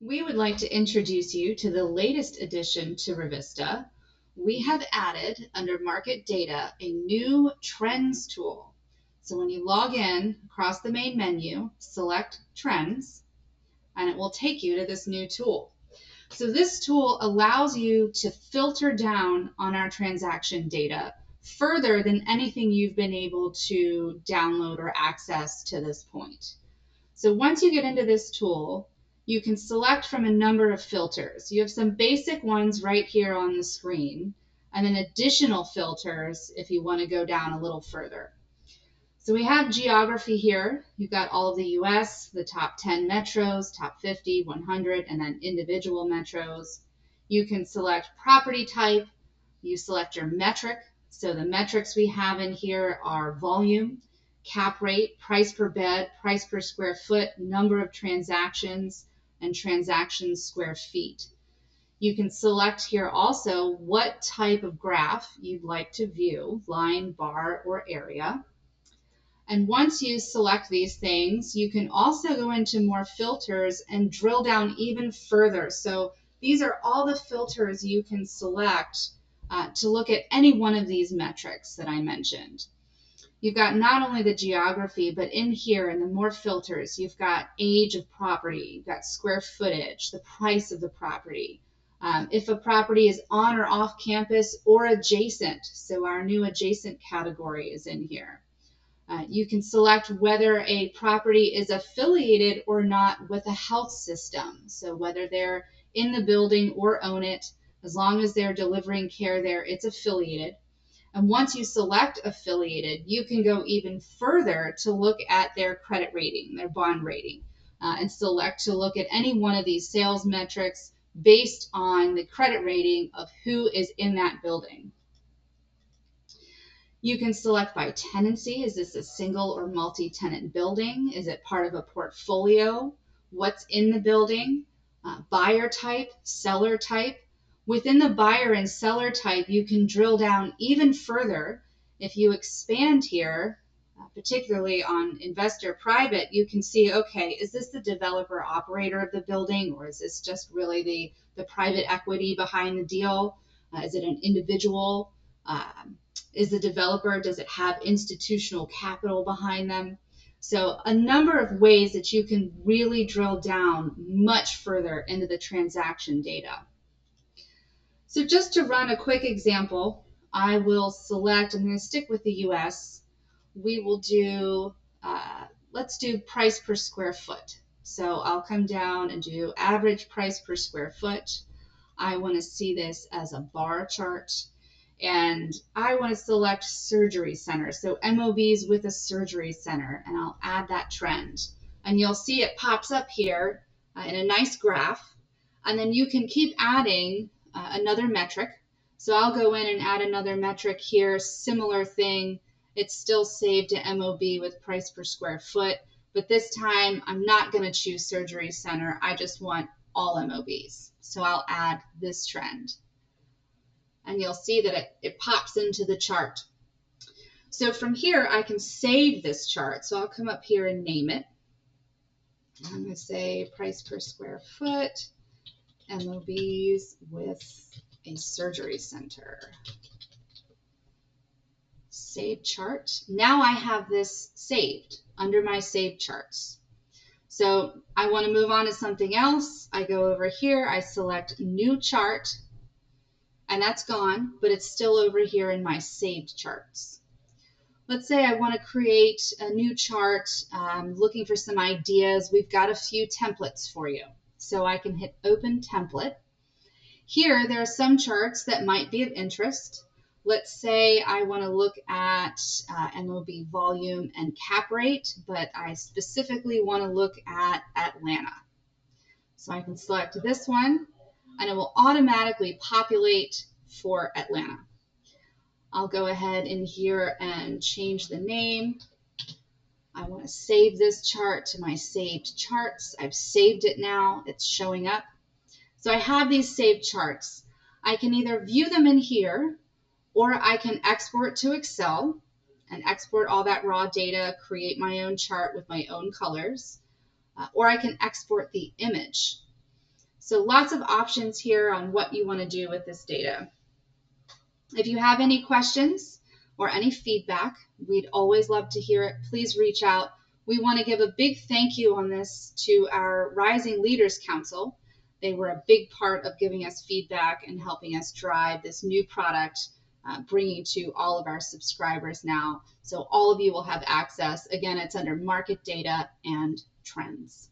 We would like to introduce you to the latest addition to Revista. We have added under Market Data a new Trends tool. So when you log in across the main menu, select Trends, and it will take you to this new tool. So this tool allows you to filter down on our transaction data further than anything you've been able to download or access to this point. So once you get into this tool, you can select from a number of filters. You have some basic ones right here on the screen, and then additional filters if you want to go down a little further. So we have geography here. You've got all of the US, the top 10 metros, top 50, 100, and then individual metros. You can select property type. You select your metric. So the metrics we have in here are volume, cap rate, price per bed, price per square foot, number of transactions, and transactions square feet. You can select here also what type of graph you'd like to view, line, bar, or area. And once you select these things, you can also go into more filters and drill down even further. So these are all the filters you can select to look at any one of these metrics that I mentioned. You've got not only the geography, but in here in the more filters, you've got age of property, you've got square footage, the price of the property, if a property is on or off campus or adjacent. So our new adjacent category is in here. You can select whether a property is affiliated or not with a health system. So whether they're in the building or own it, as long as they're delivering care there, it's affiliated. And once you select affiliated, you can go even further to look at their credit rating, their bond rating, and select to look at any one of these sales metrics based on the credit rating of who is in that building. You can select by tenancy. Is this a single or multi-tenant building? Is it part of a portfolio? What's in the building? Buyer type, seller type. Within the buyer and seller type, you can drill down even further. If you expand here, particularly on investor private, you can see, okay, is this the developer operator of the building, or is this just really the private equity behind the deal? Is it an individual? Is the developer, does it have institutional capital behind them? So a number of ways that you can really drill down much further into the transaction data. So just to run a quick example, I will select, I'm going to stick with the US. We will do, let's do price per square foot. So I'll come down and do average price per square foot. I want to see this as a bar chart. And I want to select surgery center. So MOBs with a surgery center, and I'll add that trend. And you'll see it pops up here in a nice graph. And then you can keep adding another metric. So I'll go in and add another metric here, similar thing. It's still saved to MOB with price per square foot, but this time I'm not going to choose surgery center. I just want all MOBs. So I'll add this trend. And you'll see that it pops into the chart. So from here, I can save this chart. So I'll come up here and name it. I'm going to say price per square foot, MOBs with a surgery center. Save chart. Now I have this saved under my saved charts. So I want to move on to something else. I go over here, I select new chart, and that's gone, but it's still over here in my saved charts. Let's say I want to create a new chart, looking for some ideas. We've got a few templates for you. So I can hit open template. Here, there are some charts that might be of interest. Let's say I want to look at MOB volume and cap rate, but I specifically want to look at Atlanta. So I can select this one, and it will automatically populate for Atlanta. I'll go ahead in here and change the name. I want to save this chart to my saved charts. I've saved it now. It's showing up. So I have these saved charts. I can either view them in here, or I can export to Excel and export all that raw data, create my own chart with my own colors, or I can export the image. So lots of options here on what you want to do with this data. If you have any questions or any feedback, we'd always love to hear it. Please reach out. We want to give a big thank you on this to our Rising Leaders Council. They were a big part of giving us feedback and helping us drive this new product, bringing to all of our subscribers now. So all of you will have access. Again, it's under market data and trends.